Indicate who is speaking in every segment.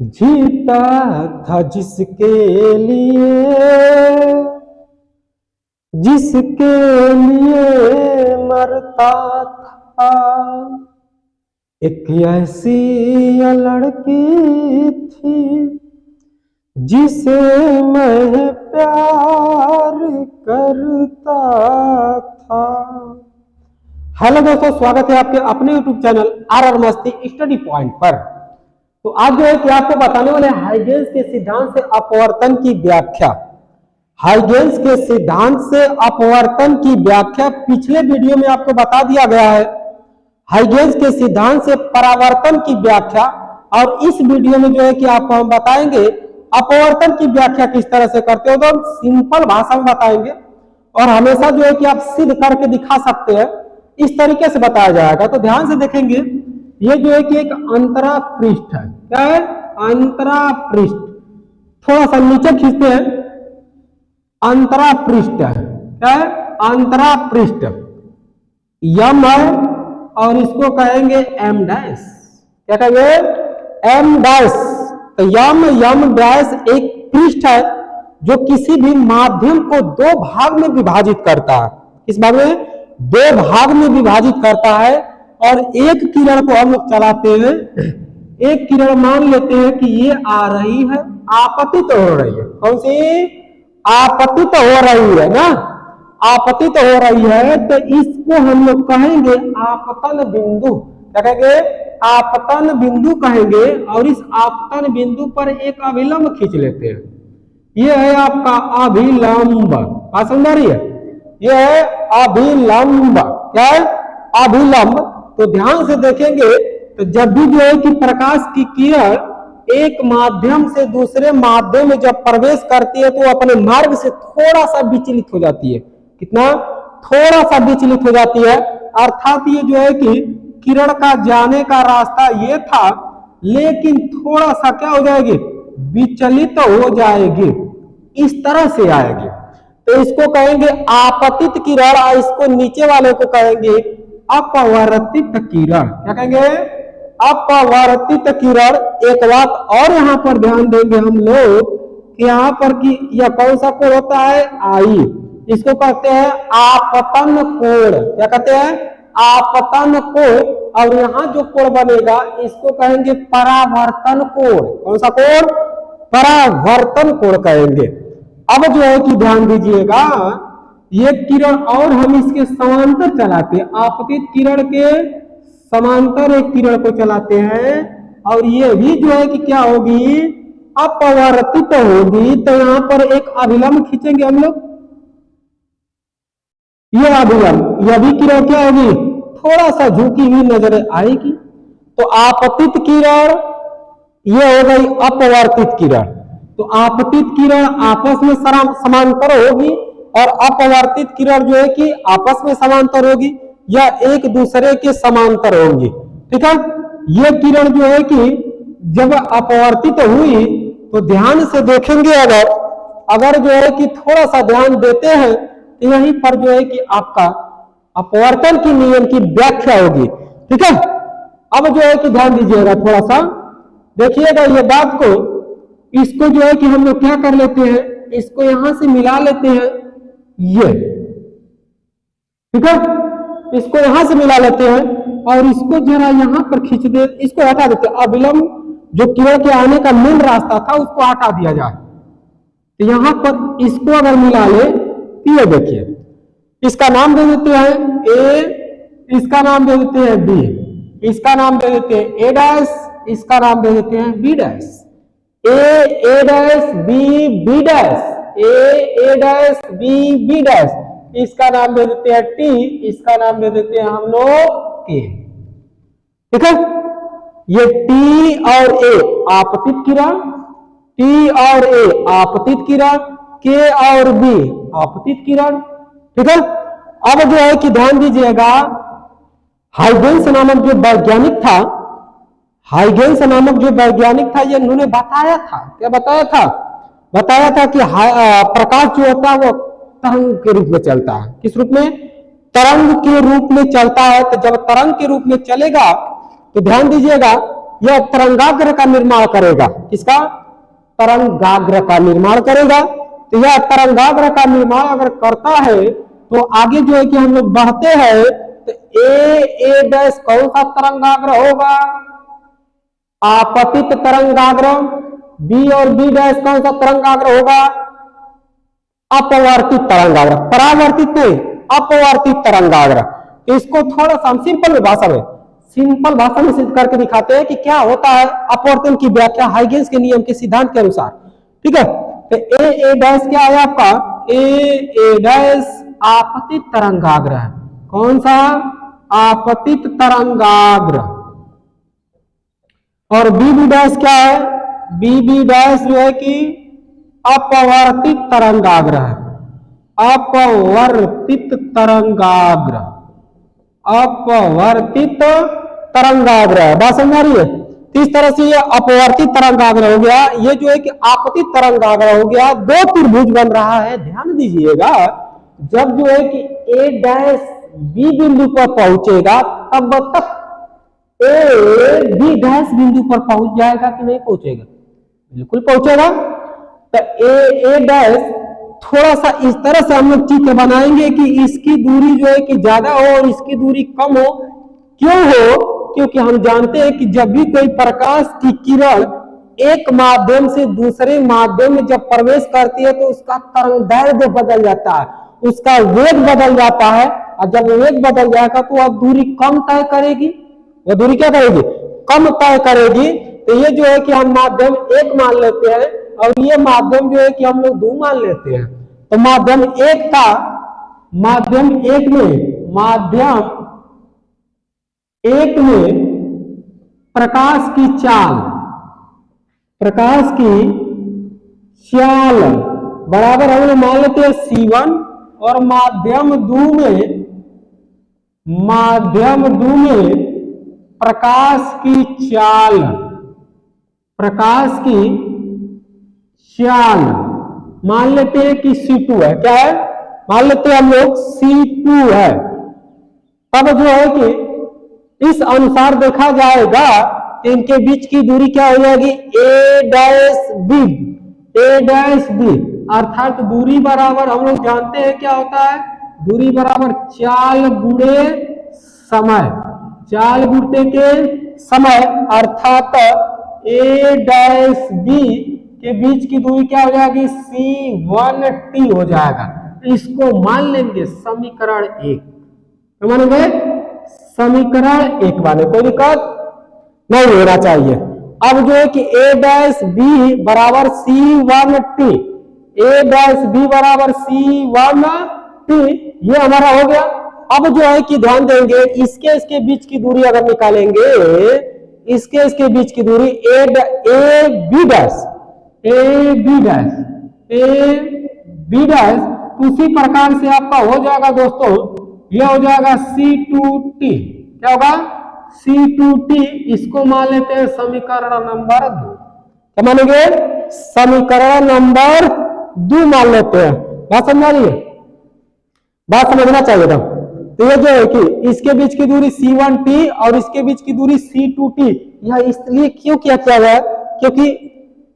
Speaker 1: जीता था जिसके लिए मरता था। एक ऐसी लड़की थी जिसे मैं प्यार करता था। हेलो दोस्तों, स्वागत है आपके अपने YouTube चैनल आर मस्ती स्टडी पॉइंट पर। तो आज जो है कि आपको बताने वाले हाइगेंस के सिद्धांत से अपवर्तन की व्याख्या। हाइगेंस के सिद्धांत से अपवर्तन की व्याख्या पिछले वीडियो में आपको बता दिया गया है। हाइगेंस के सिद्धांत से परावर्तन की व्याख्या, और इस वीडियो में जो है कि आपको हम बताएंगे अपवर्तन की व्याख्या किस तरह से करते हो। तो सिंपल भाषा में बताएंगे और हमेशा जो है कि आप सिद्ध करके दिखा सकते हैं, इस तरीके से बताया जाएगा। तो ध्यान से देखेंगे, ये जो है कि एक अंतरा पृष्ठ है। क्या है? अंतरा पृष्ठ। थोड़ा सा नीचे खींचते हैं, अंतरा पृष्ठ है। क्या है? अंतरा पृष्ठ यम है और इसको कहेंगे एम डैश। क्या कहेंगे? M dash. तो यम डैश एक पृष्ठ है जो किसी भी माध्यम को दो भाग में विभाजित करता है। इस भाग में दो भाग में विभाजित करता है और एक किरण को हम लोग चलाते हैं। एक किरण मान लेते हैं कि ये आ रही है, आपतित हो रही है। कौन सी? आपतित हो रही है ना, आपतित हो रही है। तो इसको हम लोग कहेंगे आपतन बिंदु। क्या कहेंगे? आपतन बिंदु कहेंगे। और इस आपतन बिंदु पर एक अभिलंब खींच लेते हैं। ये है आपका अभिलंब। बात समझ आ रही है? ये है अभिलंब। क्या है? अभिलंब। तो ध्यान से देखेंगे तो जब भी जो है कि प्रकाश की किरण एक माध्यम से दूसरे माध्यम में जब प्रवेश करती है तो वो अपने मार्ग से थोड़ा सा विचलित हो जाती है। कितना? थोड़ा सा विचलित हो जाती है। अर्थात ये जो है कि किरण का जाने का रास्ता ये था, लेकिन थोड़ा सा क्या हो जाएगी? विचलित हो जाएगी, इस तरह से आएगी। तो इसको कहेंगे आपतित किरण और इसको नीचे वाले को कहेंगे अपवर्तित किरण। क्या कहेंगे? अपवर्तित किरण। एक बात और यहाँ पर ध्यान देंगे हम लोग कि यहाँ पर कि यह कौन सा कोण होता है? आई। इसको कहते हैं आपतन कोण। क्या कहते हैं? आपतन कोण। और यहाँ जो कोण बनेगा इसको कहेंगे परावर्तन कोण। कौन सा कोण? परावर्तन कोण कहेंगे। अब जो है कि ध्यान दीजिएगा, ये किरण और हम इसके समांतर चलाते हैं। आपतित किरण के समांतर एक किरण को चलाते हैं और ये भी जो है कि क्या होगी? अपवर्तित होगी। तो यहाँ पर एक अभिलंब खींचेंगे हम लोग। ये अभिलंब, यह भी किरण क्या होगी? थोड़ा सा झुकी हुई नजर आएगी। तो आपतित किरण ये हो गई अपवर्तित किरण। तो आपतित किरण आपस में समांतर होगी और अपवर्तित किरण जो है कि आपस में समांतर होगी या एक दूसरे के समांतर होंगी। ठीक है? ये किरण जो है कि जब अपवर्तित हुई तो ध्यान से देखेंगे, अगर जो है कि थोड़ा सा ध्यान देते हैं तो यहीं पर जो है कि आपका अपवर्तन की नियम की व्याख्या होगी। ठीक है? अब जो है कि ध्यान दीजिएगा, थोड़ा सा देखिएगा ये बात को। इसको जो है कि हम लोग क्या कर लेते हैं, इसको यहां से मिला लेते हैं। ये ठीक है? इसको यहां से मिला लेते हैं और इसको जरा यहां पर खींच दे, इसको हटा देते हैं। अभिलंब जो किरण के आने का मेन रास्ता था उसको हटा दिया जाए। तो यहां पर इसको अगर मिला ले तो ये देखिए, इसका नाम दे देते हैं ए, इसका नाम दे देते हैं बी, इसका नाम दे देते हैं ए डैश, इसका नाम दे देते हैं B dash. A dash B B dash, A dash B B dash. इसका नाम दे देते हैं टी, इसका नाम दे देते हैं हम लोग के। ठीक है? ये टी और ए आपतित किरण, टी और ए आपतित किरण, के और बी आपतित किरण। ठीक है? अब जो है कि ध्यान दीजिएगा, हाइगेंस नामक जो वैज्ञानिक था, हाइगेंस नामक जो वैज्ञानिक था, ये उन्होंने बताया था। क्या बताया था? बताया था कि प्रकाश जो होता है वो तरंग के रूप में चलता है। किस रूप में? तरंग के रूप में चलता है। तो जब तरंग के रूप में चलेगा तो ध्यान दीजिएगा यह तरंगाग्र का निर्माण करेगा। किसका? तरंगाग्र का निर्माण करेगा। तो यह तरंगाग्र का निर्माण अगर करता है तो आगे जो है कि हम लोग बढ़ते हैं तो ए डैश कौन सा तरंगाग्र होगा? आपतित तरंगाग्र। बी और बी डैश कौन सा तरंगाग्र होगा? अपवर्तित तरंगाग्र। परावर्तित नहीं, अपवर्तित तरंगाग्र। इसको थोड़ा सा हम सिंपल भाषा में सिद्ध करके दिखाते हैं कि क्या होता है अपवर्तन की व्याख्या हाइगेंस के नियम के सिद्धांत के अनुसार। ठीक है, तो ए डैश क्या है आपका? ए डैश आपतित तरंगाग्र है। कौन सा? आपतित तरंगाग्र। और बी डैश क्या है? बी डैश जो है कि अपवर्तित तरंगाग्र है। अपवर्तित तरंगाग्र, अपवर्तित तरंगाग्र है। बात समझ आ रही है? तो इस तरह से ये अपवर्तित तरंगाग्र हो गया, ये जो है कि आपतित तरंगाग्र हो गया। दो त्रिभुज बन रहा है। ध्यान दीजिएगा, जब जो है कि ए डैश बी बिंदु पर पहुंचेगा तब तक ए बी डैश बिंदु पर पहुंच जाएगा कि नहीं पहुंचेगा? बिल्कुल पहुंचेगा। तो ए डैश थोड़ा सा इस तरह से हम लोग चित्र बनाएंगे कि इसकी दूरी जो है कि ज्यादा हो और इसकी दूरी कम हो। क्यों हो? क्योंकि हम जानते हैं कि जब भी कोई प्रकाश की किरण एक माध्यम से दूसरे माध्यम में जब प्रवेश करती है तो उसका तरंगदैर्घ्य बदल जाता है, उसका वेग बदल जाता है। और जब वेग बदल जाएगा तो वह दूरी कम तय करेगी। वह दूरी क्या करेगी? कम तय करेगी। तो ये जो है कि हम माध्यम एक मान लेते हैं और ये माध्यम जो है कि हम लोग दो मान लेते हैं। तो माध्यम एक में प्रकाश की चाल बराबर हम लोग मान लेते हैं C1 और माध्यम दो में प्रकाश की चाल मान लेते हैं कि C2 है। क्या है? मान लेते हैं हम लोग C2 है। तब जो है कि इस अनुसार देखा जाएगा कि इनके बीच की दूरी क्या हो जाएगी? ए डैश बी अर्थात दूरी बराबर हम लोग जानते हैं क्या होता है? दूरी बराबर चाल गुणे समय अर्थात ए डैश बी के बीच की दूरी क्या हो जाएगी? C1t हो जाएगा। इसको मान लेंगे समीकरण 1। तो मानेंगे समीकरण 1 माने कोई दिक्कत नहीं होना चाहिए। अब जो है कि ए डैश बी बराबर C1t, ए डैश बी बराबर C1t, ये हमारा हो गया। अब जो है कि ध्यान देंगे इसके बीच की दूरी अगर निकालेंगे, इसके बीच की दूरी ए बी डैश उसी प्रकार से आपका हो जाएगा दोस्तों, यह हो जाएगा C2t। क्या होगा? C2t। इसको मान लेते हैं समीकरण नंबर 2। क्या मानेंगे? समीकरण नंबर 2 मान लेते हैं। बात समझ रही है? बात समझना चाहिए था। तो ये जो है कि इसके बीच की दूरी C1t और इसके बीच की दूरी C2t, यह इसलिए क्यों किया गया है? क्योंकि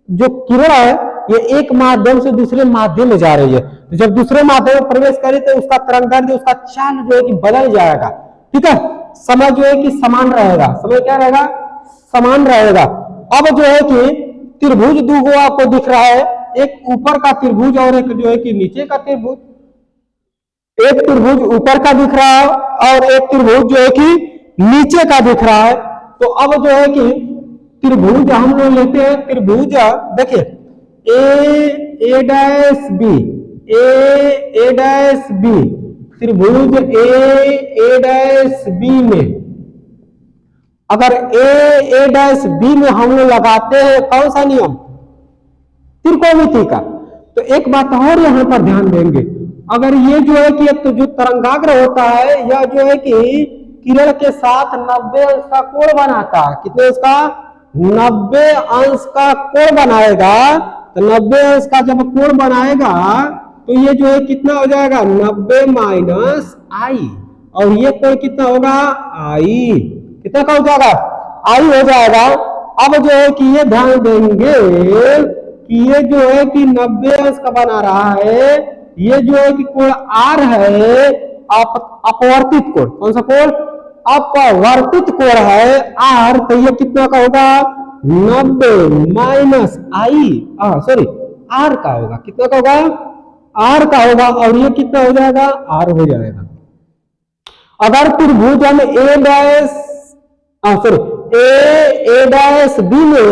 Speaker 1: जो किरण है ये एक माध्यम से दूसरे माध्यम में जा रही है। तो जब दूसरे माध्यम में प्रवेश करे तो उसका तरंगदैर्घ्य, उसका चाल जो है कि बदल जाएगा। ठीक है, समय जो है कि समान रहेगा। समय क्या रहेगा? समान रहेगा। अब जो है कि त्रिभुज दो आपको दिख रहा है, एक ऊपर का त्रिभुज और एक जो है कि नीचे का त्रिभुज। एक त्रिभुज ऊपर का दिख रहा है और एक त्रिभुज जो है कि नीचे का दिख रहा है। तो अब जो है कि त्रिभुज हम लोग लेते हैं, त्रिभुज देखिए ए डैश बी, त्रिभुज ए डैश बी में अगर ए डैश बी में हम लोग लगाते हैं कौन सा नियम? त्रिकोणमिति का। तो एक बात और यहां पर ध्यान देंगे, अगर ये जो है कि तो जो तरंगाग्र होता है यह जो है कि किरण के साथ 90 अंश का कोण बनाता है। कितने अंश का? 90 अंश का कोण बनाएगा। तो 90 अंश का जब कोण बनाएगा तो ये जो है कितना हो जाएगा? 90 माइनस आई, और ये कोण कितना होगा? आई। कितना का हो जाएगा? आई हो जाएगा। अब जो है कि ये ध्यान देंगे कि ये जो है कि 90 अंश का बना रहा है, ये जो है कि कोण आर है, अपवर्तित कोण। कौन सा कोण? अपवर्तित कोण है आर, तो ये कितना का होगा? 90 माइनस आई, सॉरी आर का होगा। कितना का होगा? आर का होगा। और ये कितना हो जाएगा? आर हो जाएगा। अगर त्रिभुज हम ए डैश बी में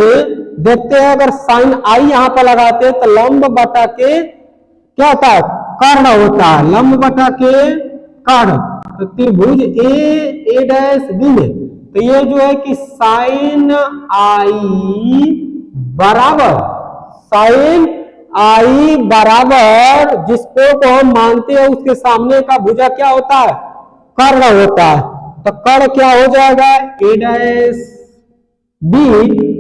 Speaker 1: देखते हैं, अगर साइन आई यहां पर लगाते हैं तो लंब बटा के क्या होता है? कर्ण होता है। लंब बटा के कर्ण। तो त्रिभुज ए डैश बी में तो ये जो है कि साइन आई बराबर जिसको को हम मानते हैं उसके सामने का भुजा क्या होता है? कर्ण होता है। तो कर्ण क्या हो जाएगा? ए डैश बी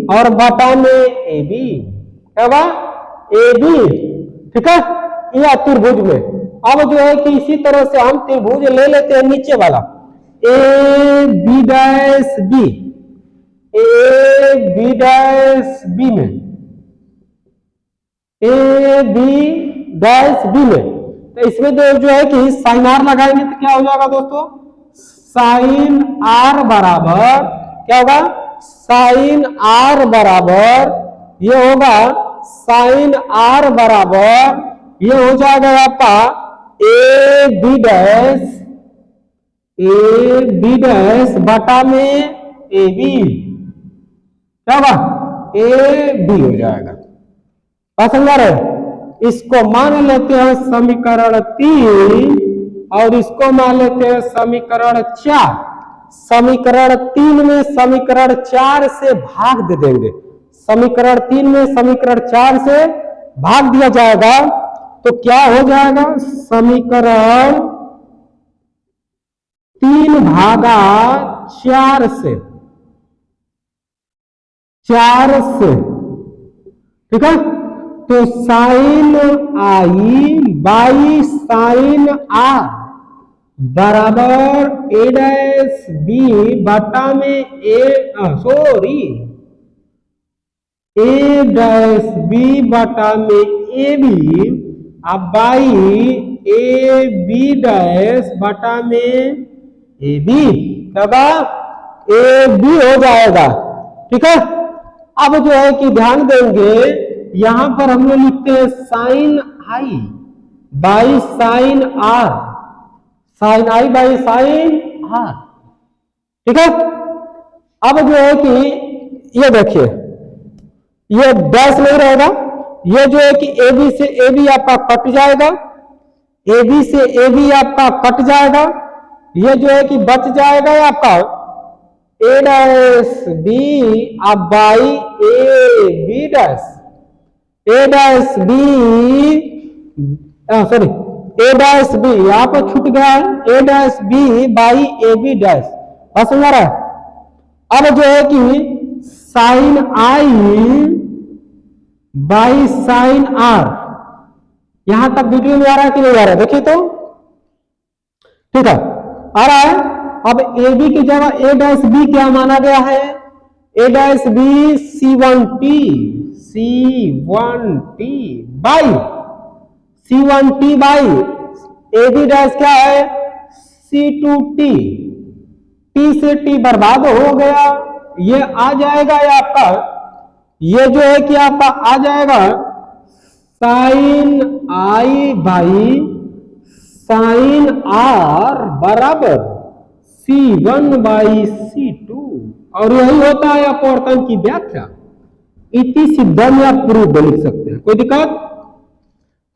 Speaker 1: और बटा में ए बी, क्या होगा? A B. ठीक है, यह त्रिभुज में। अब जो है कि इसी तरह से हम त्रिभुज ले लेते हैं नीचे वाला A B dash B, A B dash B में, ए बी डैश बी में। तो इसमें जो है कि साइन आर लगाएंगे तो क्या हो जाएगा दोस्तों? साइन आर बराबर क्या होगा? साइन आर बराबर ये होगा, साइन आर बराबर ये हो जाएगा आपका ए बी डैश बटा में ए बी, क्या होगा? ए बी हो जाएगा। समझा रहे? इसको मान लेते हैं समीकरण 3 और इसको मान लेते हैं समीकरण 4। समीकरण 3 में समीकरण 4 से भाग दे देंगे। समीकरण 3 में समीकरण 4 से भाग दिया जाएगा तो क्या हो जाएगा? समीकरण 3 भागा 4 से, 4 से, ठीक है। तो sine I by sine R बराबर ए डैश बी बटा में ए डैश बी बटा में ए बी, अब बाई ए बी डैश बटा में ए बी, तब ए बी हो जाएगा। ठीक है। अब जो है कि ध्यान देंगे यहां पर हम लोग लिखते हैं sine I by sine R, sine I by sine R. ठीक है। अब जो है कि ये देखिए ये डैश नहीं रहेगा, ये जो है कि ए बी से ए बी आपका कट जाएगा, ए बी से ए बी आपका कट जाएगा, ये जो है कि बच जाएगा आपका ए डैश बी अब by A B dash, A dash B sorry A dash B यहां पर छूट गया है, A dash B by A B dash. समझ रहा है। अब जो है कि sine I by sine R, यहां तक वीडियो में आ रहा है कि नहीं आ रहा है? देखिए तो ठीक है आ रहा है। अब ए बी की जगह ए डैश बी क्या माना गया है? A dash B C1T by C1T by A B dash क्या है? C2T, T से T बर्बाद हो गया, ये आ जाएगा ये आपका, ये जो है कि आपका आ जाएगा sine I by sine R बराबर C1 बाई C2, और यही होता है अपवर्तन की व्याख्या। इति सिद्धम या प्रूफ लिख सकते हैं। कोई दिक्कत?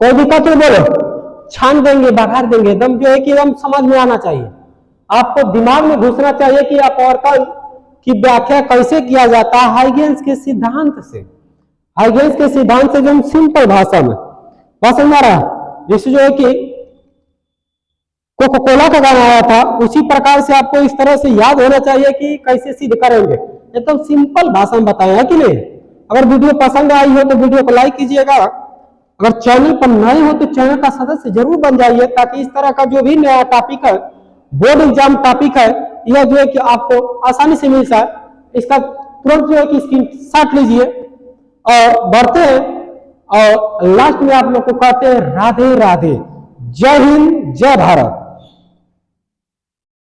Speaker 1: कोई दिक्कत है बोलो, छान देंगे, बघार देंगे, एकदम जो है कि एकदम समझ में आना चाहिए, आपको दिमाग में घुसना चाहिए कि अपवर्तन की व्याख्या कैसे किया जाता है हाइगेंस के सिद्धांत से। हाइगेंस के सिद्धांत से जो सिंपल भाषा में बात समझ आ रहा है। जैसे जो है कि कोका कोला का गाना आया था, उसी प्रकार से आपको इस तरह से याद होना चाहिए कि कैसे सिद्ध करेंगे, एकदम सिंपल भाषा में बताया है कि नहीं। अगर वीडियो पसंद आई हो तो वीडियो को लाइक कीजिएगा, अगर चैनल पर नए हो तो चैनल का सदस्य जरूर बन जाइए, ताकि इस तरह का जो भी नया टॉपिक है, बोर्ड एग्जाम टॉपिक है, यह जो है कि आपको आसानी से मिल जाए। इसका तुरंत जो है कि स्क्रीन शॉट लीजिए और बढ़ते हैं। और लास्ट में आप लोग को कहते हैं राधे राधे, जय हिंद, जय भारत।